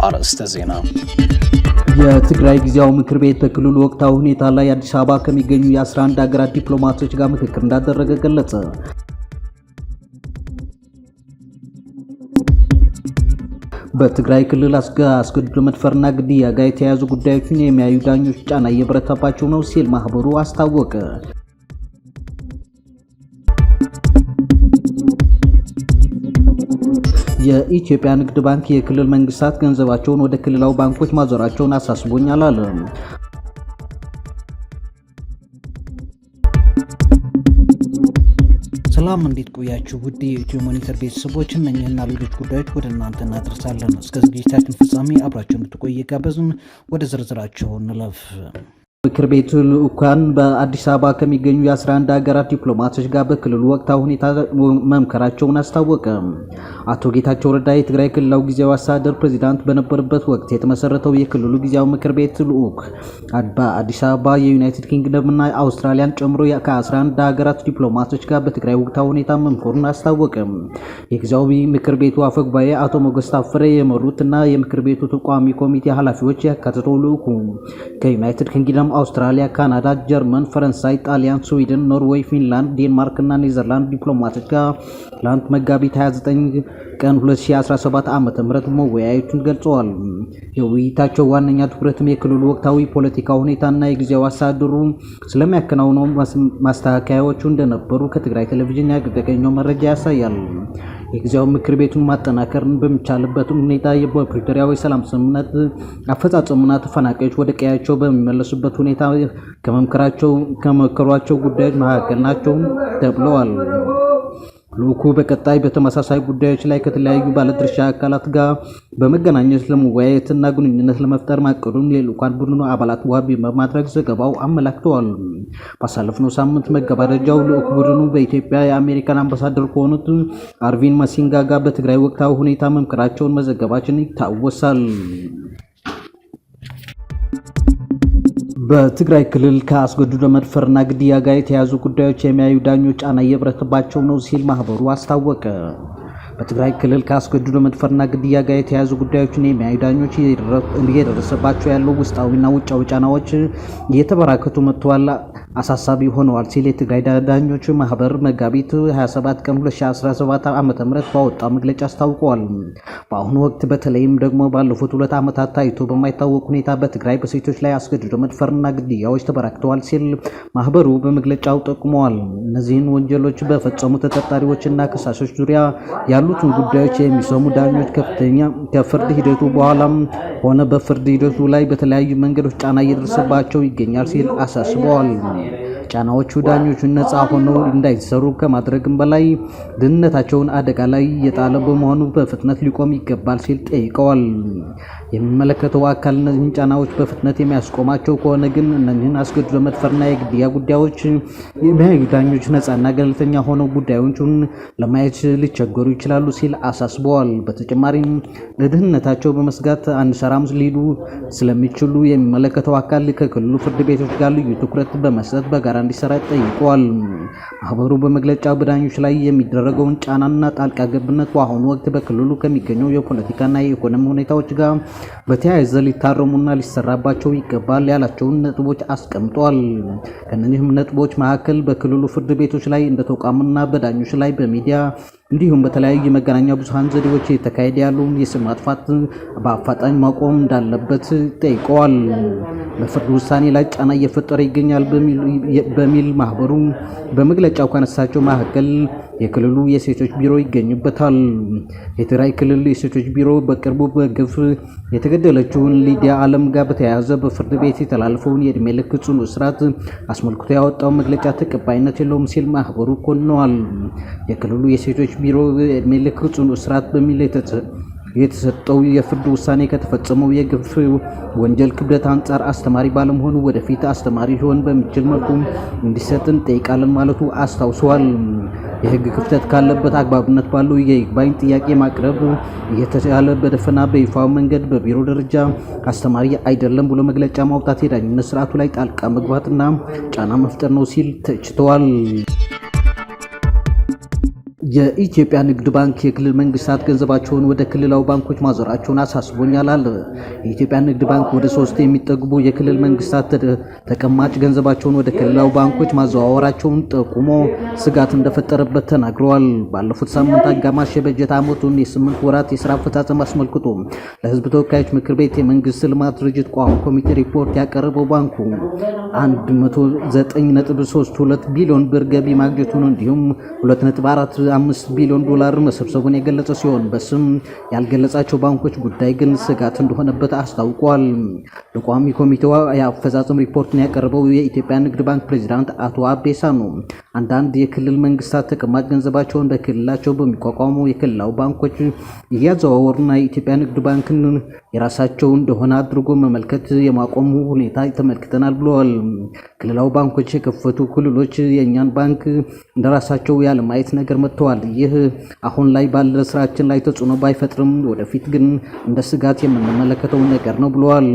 አርዕስተ ዜና። የትግራይ ጊዜያዊ ምክር ቤት በክልሉ ወቅታዊ ሁኔታ ላይ አዲስ አበባ ከሚገኙ የ11 ሀገራት ዲፕሎማቶች ጋር ምክክር እንዳደረገ ገለጸ። በትግራይ ክልል አስገድዶ መድፈርና ግድያ ጋር የተያያዙ ጉዳዮችን የሚያዩ ዳኞች ጫና እየበረታባቸው ነው ሲል ማህበሩ አስታወቀ። የኢትዮጵያ ንግድ ባንክ የክልል መንግስታት ገንዘባቸውን ወደ ክልላዊ ባንኮች ማዞራቸውን አሳስቦኛል አለ። ሰላም እንዴት ቆያችሁ? ውድ የኢትዮ ሞኒተር ቤተሰቦች፣ እነኚህና ሌሎች ጉዳዮች ወደ እናንተ እናደርሳለን። እስከ ዝግጅታችን ፍጻሜ አብራችሁ እንድትቆዩ ጋበዝን። ወደ ዝርዝራቸው እንለፍ። ምክር ቤቱ ልኡካን በአዲስ አበባ ከሚገኙ የ11 ሀገራት ዲፕሎማቶች ጋር በክልሉ ወቅታዊ ሁኔታ መምከራቸውን አስታወቀ። አቶ ጌታቸው ረዳ የትግራይ ክልላዊ ጊዜያዊ አስተዳደር ፕሬዝዳንት በነበሩበት ወቅት የተመሰረተው የክልሉ ጊዜያዊ ምክር ቤት ልኡክ በአዲስ አበባ የዩናይትድ ኪንግደምና አውስትራሊያን ጨምሮ ከ11 ሀገራት ዲፕሎማቶች ጋር በትግራይ ወቅታዊ ሁኔታ መምከሩን አስታወቀ። የጊዜያዊ ምክር ቤቱ አፈጉባኤ አቶ ሞገስ ታፈረ የመሩትና የምክር ቤቱ ቋሚ ኮሚቴ ኃላፊዎች ያካተተው ልኡኩ ከዩናይትድ ኪንግደም፣ አውስትራሊያ፣ ካናዳ፣ ጀርመን፣ ፈረንሳይ፣ ጣሊያን፣ ስዊድን፣ ኖርዌይ፣ ፊንላንድ፣ ዴንማርክ እና ኔዘርላንድ ዲፕሎማቶች ጋር ትላንት መጋቢት 29 ቀን 2017 ዓ.ም መወያየቱን ገልጸዋል። የውይይታቸው ዋነኛ ትኩረትም የክልሉ ወቅታዊ ፖለቲካ ሁኔታና የጊዜያዊ አስተዳደሩ ስለሚያከናውነው ማስተካከያዎቹ እንደነበሩ ከትግራይ ቴሌቪዥን ያገኘው መረጃ ያሳያል። የጊዜያዊ ምክር ቤቱን ማጠናከርን በሚቻልበት ሁኔታ በፕሪቶሪያው የሰላም ስምምነት አፈጻጸሙና ተፈናቃዮች ወደ ቀያቸው በሚመለሱበት ሁኔታ ከመከሯቸው ጉዳዮች መካከል ናቸው ተብለዋል። ልኡኩ በቀጣይ በተመሳሳይ ጉዳዮች ላይ ከተለያዩ ባለድርሻ አካላት ጋር በመገናኘት ለመወያየትና ግንኙነት ለመፍጠር ማቀዱን የልኡካን ቡድኑ አባላት ዋቢ በማድረግ ዘገባው አመላክተዋል። ባሳለፍነው ሳምንት መገባደጃው ልኡክ ቡድኑ በኢትዮጵያ የአሜሪካን አምባሳደር ከሆኑት አርቪን ማሲንጋ ጋር በትግራይ ወቅታዊ ሁኔታ መምከራቸውን መዘገባችን ይታወሳል። በትግራይ ክልል ከአስገድዶ መድፈርና ግድያ ጋር የተያዙ ጉዳዮች የሚያዩ ዳኞች ጫና እየበረታባቸው ነው ሲል ማህበሩ አስታወቀ። በትግራይ ክልል ከአስገድዶ መድፈርና ግድያ ጋር የተያዙ ጉዳዮችን የሚያዩ ዳኞች እየደረሰባቸው ያለው ውስጣዊና ውጫዊ ጫናዎች እየተበራከቱ መጥተዋል፣ አሳሳቢ ሆነዋል ሲል የትግራይ ዳኞች ማህበር መጋቢት 27 ቀን 2017 ዓ.ም ባወጣው መግለጫ አስታውቀዋል። በአሁኑ ወቅት በተለይም ደግሞ ባለፉት 2 ዓመታት ታይቶ በማይታወቅ ሁኔታ በትግራይ በሴቶች ላይ አስገድዶ መድፈርና ግድያዎች ተበራክተዋል ሲል ማህበሩ በመግለጫው ጠቁመዋል። እነዚህን ወንጀሎች በፈጸሙ ተጠርጣሪዎችና ከሳሾች ዙሪያ ያሉትን ጉዳዮች የሚሰሙ ዳኞች ከፍርድ ሂደቱ በኋላም ሆነ በፍርድ ሂደቱ ላይ በተለያዩ መንገዶች ጫና እየደረሰባቸው ይገኛል ሲል አሳስበዋል። ጫናዎቹ ዳኞቹን ነፃ ሆነው እንዳይሰሩ ከማድረግም በላይ ደህንነታቸውን አደጋ ላይ የጣለ በመሆኑ በፍጥነት ሊቆም ይገባል ሲል ጠይቀዋል። የሚመለከተው አካል እነዚህን ጫናዎች በፍጥነት የሚያስቆማቸው ከሆነ ግን እነዚህን አስገድዶ መድፈርና የግድያ ጉዳዮች የሚያዩ ዳኞች ነፃና ገለልተኛ ሆነው ጉዳዮቹን ለማየት ሊቸገሩ ይችላሉ ሲል አሳስበዋል። በተጨማሪም ለደህንነታቸው በመስጋት አንሰራም ሊሉ ስለሚችሉ የሚመለከተው አካል ከክልሉ ፍርድ ቤቶች ጋር ልዩ ትኩረት በመስጠት በጋራ እንዲሰራ ጠይቀዋል። ማህበሩ በመግለጫው በዳኞች ላይ የሚደረገውን ጫናና ጣልቃ ገብነት በአሁኑ ወቅት በክልሉ ከሚገኘው የፖለቲካና የኢኮኖሚ ሁኔታዎች ጋር በተያያዘ ሊታረሙና ሊሰራባቸው ይገባል ያላቸውን ነጥቦች አስቀምጧል። ከእነዚህም ነጥቦች መካከል በክልሉ ፍርድ ቤቶች ላይ እንደ ተቋምና በዳኞች ላይ በሚዲያ እንዲሁም በተለያዩ የመገናኛ ብዙሃን ዘዴዎች የተካሄደ ያለውን የስም ማጥፋት በአፋጣኝ ማቆም እንዳለበት ጠይቀዋል። በፍርድ ውሳኔ ላይ ጫና እየፈጠረ ይገኛል በሚል ማህበሩ በመግለጫው ካነሳቸው መካከል የክልሉ የሴቶች ቢሮ ይገኙበታል። የትግራይ ክልል የሴቶች ቢሮ በቅርቡ በግፍ የተገደለችውን ሊዲያ አለም ጋር በተያያዘ በፍርድ ቤት የተላለፈውን የእድሜ ልክ ጽኑ እስራት አስመልክቶ ያወጣው መግለጫ ተቀባይነት የለውም ሲል ማህበሩ ኮንነዋል። የክልሉ የሴቶች ቢሮ የእድሜ ልክ ጽኑ እስራት በሚል የተሰጠው የፍርድ ውሳኔ ከተፈጸመው የግፍ ወንጀል ክብደት አንጻር አስተማሪ ባለመሆኑ ወደፊት አስተማሪ ሊሆን በሚችል መልኩ እንዲሰጥ እንጠይቃለን ማለቱ አስታውሰዋል። የህግ ክፍተት ካለበት አግባብነት ባለው የይግባኝ ጥያቄ ማቅረብ እየተቻለ በደፈና በይፋዊ መንገድ በቢሮ ደረጃ አስተማሪ አይደለም ብሎ መግለጫ ማውጣት የዳኝነት ስርዓቱ ላይ ጣልቃ መግባትና ጫና መፍጠር ነው ሲል ተችተዋል። የኢትዮጵያ ንግድ ባንክ የክልል መንግስታት ገንዘባቸውን ወደ ክልላዊ ባንኮች ማዞራቸውን አሳስቦኛል አለ። የኢትዮጵያ ንግድ ባንክ ወደ 3 የሚጠጉ የክልል መንግስታት ተቀማጭ ገንዘባቸውን ወደ ክልላዊ ባንኮች ማዘዋወራቸውን ጠቁሞ ስጋት እንደፈጠረበት ተናግረዋል። ባለፉት ሳምንት አጋማሽ የበጀት ዓመቱን የ8 ወራት የስራ አፈጻጸም አስመልክቶ ለህዝብ ተወካዮች ምክር ቤት የመንግስት ልማት ድርጅት ቋሚ ኮሚቴ ሪፖርት ያቀረበው ባንኩ 109.32 ቢሊዮን ብር ገቢ ማግኘቱን እንዲሁም 2.45 ቢሊዮን ዶላር መሰብሰቡን የገለጸ ሲሆን በስም ያልገለጻቸው ባንኮች ጉዳይ ግን ስጋት እንደሆነበት አስታውቋል። ለቋሚ ኮሚቴው የአፈጻጸም ሪፖርትን ያቀረበው የኢትዮጵያ ንግድ ባንክ ፕሬዝዳንት አቶ አቤ ሳኖ አንዳንድ የክልል መንግስታት ተቀማጭ ገንዘባቸውን በክልላቸው በሚቋቋሙ የክልላዊ ባንኮች እያዘዋወሩና የኢትዮጵያ ንግድ ባንክን የራሳቸው እንደሆነ አድርጎ መመልከት የማቆሙ ሁኔታ ተመልክተናል ብለዋል። ክልላዊ ባንኮች የከፈቱ ክልሎች የእኛን ባንክ እንደራሳቸው ያለማየት ነገር መጥተዋል። ይህ አሁን ላይ ባለ ስራችን ላይ ተጽዕኖ ባይፈጥርም ወደፊት ግን እንደ ስጋት የምንመለከተው ነገር ነው ብለዋል።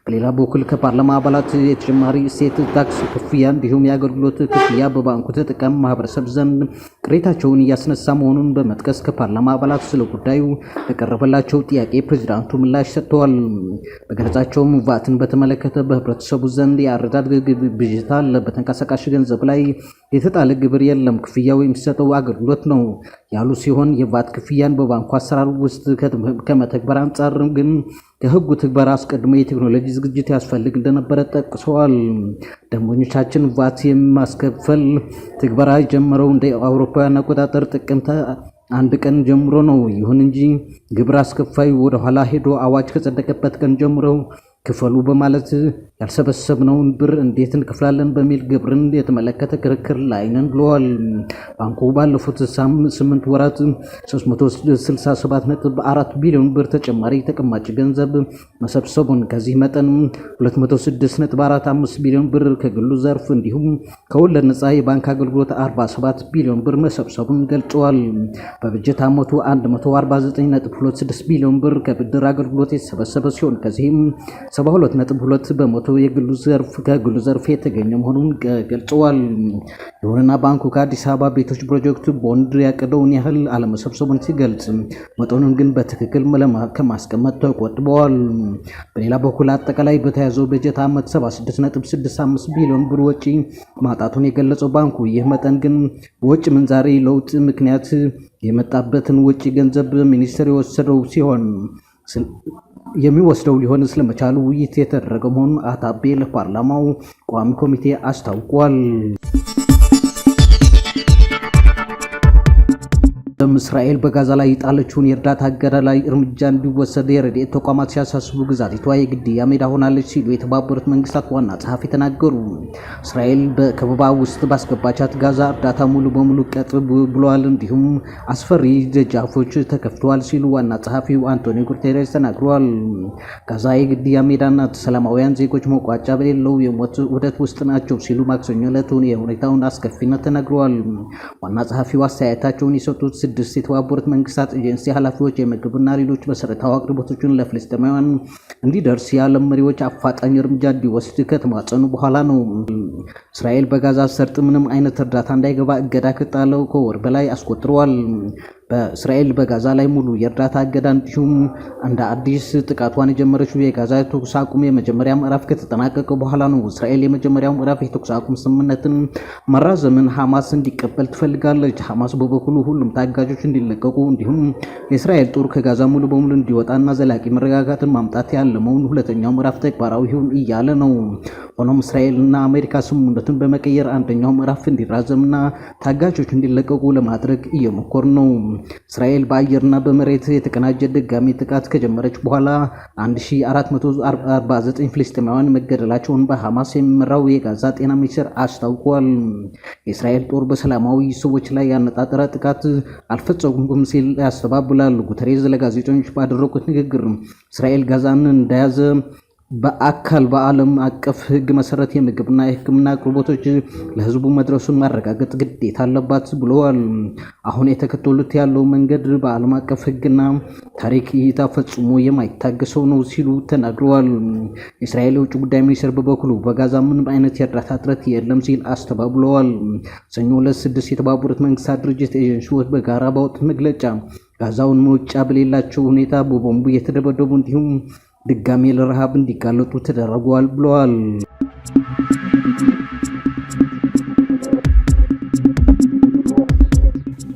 በሌላ በኩል ከፓርላማ አባላት የተጨማሪ እሴት ታክስ ክፍያ እንዲሁም የአገልግሎት ክፍያ በባንኩ ተጠቃሚ ማህበረሰብ ዘንድ ቅሬታቸውን እያስነሳ መሆኑን በመጥቀስ ከፓርላማ አባላት ስለ ጉዳዩ ለቀረበላቸው ጥያቄ ፕሬዝዳንቱ ምላሽ ሰጥተዋል። በገለጻቸውም ቫትን በተመለከተ በህብረተሰቡ ዘንድ የአረዳድ ብዥታ አለ። በተንቀሳቃሽ ገንዘብ ላይ የተጣለ ግብር የለም፣ ክፍያው የሚሰጠው አገልግሎት ነው ያሉ ሲሆን የቫት ክፍያን በባንኩ አሰራር ውስጥ ከመተግበር አንጻር ግን ከህጉ ትግበራ አስቀድሞ የቴክኖሎጂ ዝግጅት ያስፈልግ እንደነበረ ጠቅሰዋል። ደንበኞቻችን ቫት የማስከፈል ትግበራ የጀመረው እንደ አውሮፓውያን አቆጣጠር ጥቅምት 1 ቀን ጀምሮ ነው። ይሁን እንጂ ግብር አስከፋዩ ወደ ኋላ ሄዶ አዋጅ ከጸደቀበት ቀን ጀምሮ ክፈሉ በማለት ያልሰበሰብነውን ብር እንዴት እንከፍላለን በሚል ግብርን የተመለከተ ክርክር ላይ ነን ብለዋል። ባንኩ ባለፉት 8 ወራት 367.4 ቢሊዮን ብር ተጨማሪ ተቀማጭ ገንዘብ መሰብሰቡን ከዚህ መጠን 206.45 ቢሊዮን ብር ከግሉ ዘርፍ እንዲሁም ከወለድ ነፃ የባንክ አገልግሎት 47 ቢሊዮን ብር መሰብሰቡን ገልጸዋል። በበጀት ዓመቱ 149.26 ቢሊዮን ብር ከብድር አገልግሎት የተሰበሰበ ሲሆን ከዚህም 72.2 በመቶ የግሉ ዘርፍ ከግሉ ዘርፍ የተገኘ መሆኑን ገልጸዋል። ይሁንና ባንኩ ከአዲስ አበባ ቤቶች ፕሮጀክት ቦንድ ያቀደውን ያህል አለመሰብሰቡን ሲገልጽ መጠኑን ግን በትክክል ከማስቀመጥ ተቆጥበዋል። በሌላ በኩል አጠቃላይ በተያዘው በጀት ዓመት 76.65 ቢሊዮን ብር ወጪ ማጣቱን የገለጸው ባንኩ ይህ መጠን ግን በውጭ ምንዛሬ ለውጥ ምክንያት የመጣበትን ወጪ ገንዘብ ሚኒስቴር የወሰደው ሲሆን የሚወስደው ሊሆን ስለመቻሉ ውይይት የተደረገ መሆኑን አቶ አቤ ለፓርላማው ቋሚ ኮሚቴ አስታውቋል። እስራኤል በጋዛ ላይ የጣለችውን የእርዳታ እገዳ ላይ እርምጃ እንዲወሰድ የረድኤት ተቋማት ሲያሳስቡ ግዛቲቷ የግድያ ሜዳ ሆናለች ሲሉ የተባበሩት መንግስታት ዋና ጸሐፊ ተናገሩ። እስራኤል በከበባ ውስጥ ባስገባቻት ጋዛ እርዳታ ሙሉ በሙሉ ቀጥ ብሏል፣ እንዲሁም አስፈሪ ደጃፎች ተከፍተዋል ሲሉ ዋና ጸሐፊው አንቶኒዮ ጉተሬስ ተናግረዋል። ጋዛ የግድያ ሜዳና ሰላማውያን ዜጎች መቋጫ በሌለው የሞት ውደት ውስጥ ናቸው ሲሉ ማክሰኞ ዕለት የሁኔታውን አስከፊነት ተናግረዋል። ዋና ጸሐፊው አስተያየታቸውን የሰጡት 6 የተባበሩት መንግስታት ኤጀንሲ ኃላፊዎች የምግብና ሌሎች መሰረታዊ አቅርቦቶችን ለፍልስጤማውያን እንዲደርስ የዓለም መሪዎች አፋጣኝ እርምጃ እንዲወስድ ከተማጸኑ በኋላ ነው። እስራኤል በጋዛ ሰርጥ ምንም አይነት እርዳታ እንዳይገባ እገዳ ከጣለው ከወር በላይ አስቆጥረዋል። በእስራኤል በጋዛ ላይ ሙሉ የእርዳታ እገዳ እንዲሁም እንደ አዲስ ጥቃቷን የጀመረችው የጋዛ የተኩስ አቁም የመጀመሪያ ምዕራፍ ከተጠናቀቀ በኋላ ነው። እስራኤል የመጀመሪያው ምዕራፍ የተኩስ አቁም ስምምነትን መራዘምን ሐማስ እንዲቀበል ትፈልጋለች። ሐማስ በበኩሉ ሁሉም ታጋጆች እንዲለቀቁ እንዲሁም የእስራኤል ጦር ከጋዛ ሙሉ በሙሉ እንዲወጣና ዘላቂ መረጋጋትን ማምጣት ያለመውን ሁለተኛው ምዕራፍ ተግባራዊ ይሁን እያለ ነው። ሆኖም እስራኤልና አሜሪካ ስምምነቱን በመቀየር አንደኛው ምዕራፍ እንዲራዘምና ታጋጆች እንዲለቀቁ ለማድረግ እየሞከሩ ነው። እስራኤል በአየርና በመሬት የተቀናጀ ድጋሚ ጥቃት ከጀመረች በኋላ 1449 ፍልስጤማውያን መገደላቸውን በሐማስ የሚመራው የጋዛ ጤና ሚኒስቴር አስታውቋል። የእስራኤል ጦር በሰላማዊ ሰዎች ላይ ያነጣጠረ ጥቃት አልፈጸሙም ሲል ያስተባብላል። ጉተሬዝ ለጋዜጠኞች ባደረጉት ንግግር እስራኤል ጋዛን እንደያዘ በአካል በዓለም አቀፍ ሕግ መሰረት የምግብና የሕክምና አቅርቦቶች ለህዝቡ መድረሱን ማረጋገጥ ግዴታ አለባት ብለዋል። አሁን የተከተሉት ያለው መንገድ በዓለም አቀፍ ሕግና ታሪክ እይታ ፈጽሞ የማይታገሰው ነው ሲሉ ተናግረዋል። የእስራኤል የውጭ ጉዳይ ሚኒስቴር በበኩሉ በጋዛ ምንም አይነት የእርዳታ እጥረት የለም ሲል አስተባብለዋል። ሰኞ ዕለት 6 የተባበሩት መንግስታት ድርጅት ኤጀንሲዎች በጋራ ባወጡት መግለጫ ጋዛውን መውጫ በሌላቸው ሁኔታ በቦምቡ የተደበደቡ እንዲሁም ድጋሜ ለረሃብ እንዲጋለጡ ተደረጓል ብለዋል።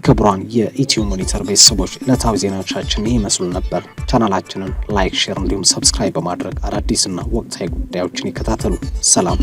ክቡራን የኢትዮ ሞኒተር ቤተሰቦች ዕለታዊ ዜናዎቻችን ይመስሉ ነበር። ቻናላችንን ላይክ፣ ሼር እንዲሁም ሰብስክራይብ በማድረግ አዳዲስና ወቅታዊ ጉዳዮችን ይከታተሉ። ሰላም።